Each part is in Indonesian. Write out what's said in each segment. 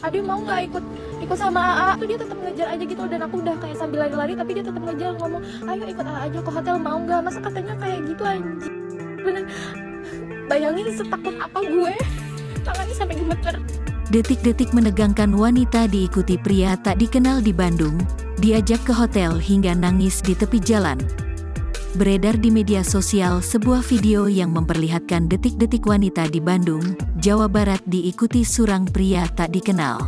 Ade mau nggak ikut sama AA tuh, dia tetap ngejar aja gitu. Dan aku udah kayak sambil lari-lari tapi dia tetap ngejar, ngomong ayo ikut AA aja ke hotel, mau nggak? Masa katanya kayak gitu anjing. Bener, bayangin setakut apa gue, tangannya sampai gemeter. Detik-detik menegangkan wanita diikuti pria tak dikenal di Bandung, diajak ke hotel hingga nangis di tepi jalan. Beredar di media sosial sebuah video yang memperlihatkan detik-detik wanita di Bandung, Jawa Barat diikuti surang pria tak dikenal.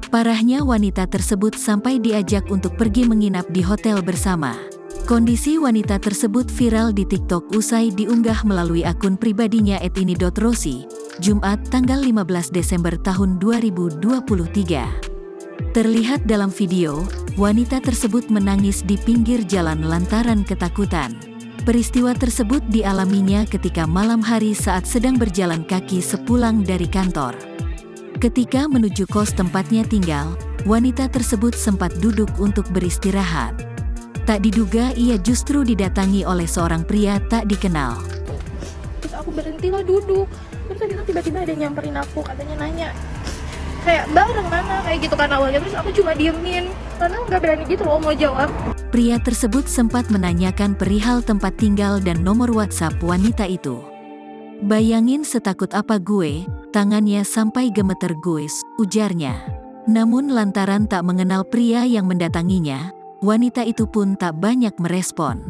Parahnya wanita tersebut sampai diajak untuk pergi menginap di hotel bersama. Kondisi wanita tersebut viral di TikTok usai diunggah melalui akun pribadinya @ini.rossi, Jumat tanggal 15 Desember tahun 2023. Terlihat dalam video, wanita tersebut menangis di pinggir jalan lantaran ketakutan. Peristiwa tersebut dialaminya ketika malam hari saat sedang berjalan kaki sepulang dari kantor. Ketika menuju kos tempatnya tinggal, wanita tersebut sempat duduk untuk beristirahat. Tak diduga ia justru didatangi oleh seorang pria tak dikenal. Terus aku berhentilah duduk. Terus tiba-tiba ada yang nyamperin aku, katanya nanya kayak bareng mana, kayak gitu kan awalnya. Terus aku cuma diemin karena nggak berani gitu loh mau jawab. Pria tersebut sempat menanyakan perihal tempat tinggal dan nomor WhatsApp wanita itu. Bayangin setakut apa gue, tangannya sampai gemeter guys, ujarnya. Namun lantaran tak mengenal pria yang mendatanginya, wanita itu pun tak banyak merespon.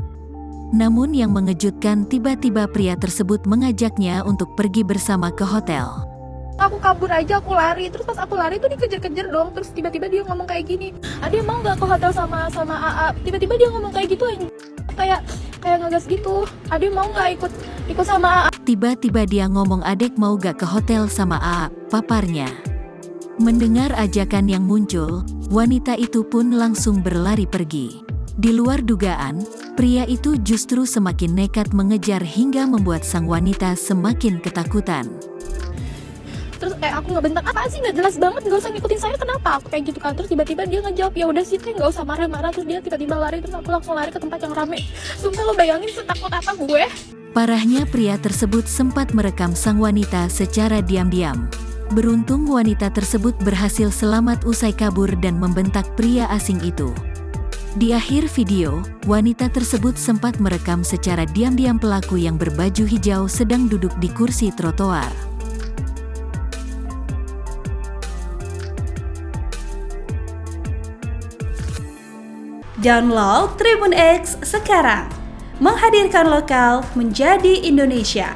Namun yang mengejutkan, tiba-tiba pria tersebut mengajaknya untuk pergi bersama ke hotel. Aku kabur aja, aku lari. Terus pas aku lari tuh dikejar-kejar dong. Terus tiba-tiba dia ngomong kayak gini, Ade mau nggak ke hotel sama AA? Tiba-tiba dia ngomong kayak gitu aja, kayak ngegas gitu. Ade mau nggak ikut sama AA? Tiba-tiba dia ngomong adek mau gak ke hotel sama AA, paparnya. Mendengar ajakan yang muncul, wanita itu pun langsung berlari pergi. Di luar dugaan, pria itu justru semakin nekat mengejar hingga membuat sang wanita semakin ketakutan. Terus kayak aku ngebentak, apa sih nggak jelas banget, nggak usah ngikutin saya, kenapa? Aku kayak gitu kan. Terus tiba-tiba dia ngejawab, ya udah sih teh, nggak usah marah-marah. Terus dia tiba-tiba lari, terus aku langsung lari ke tempat yang rame. Sumpah lo bayangin setakut apa gue. Parahnya pria tersebut sempat merekam sang wanita secara diam-diam. Beruntung wanita tersebut berhasil selamat usai kabur dan membentak pria asing itu. Di akhir video, wanita tersebut sempat merekam secara diam-diam pelaku yang berbaju hijau sedang duduk di kursi trotoar. Download Tribun X sekarang, menghadirkan lokal menjadi Indonesia.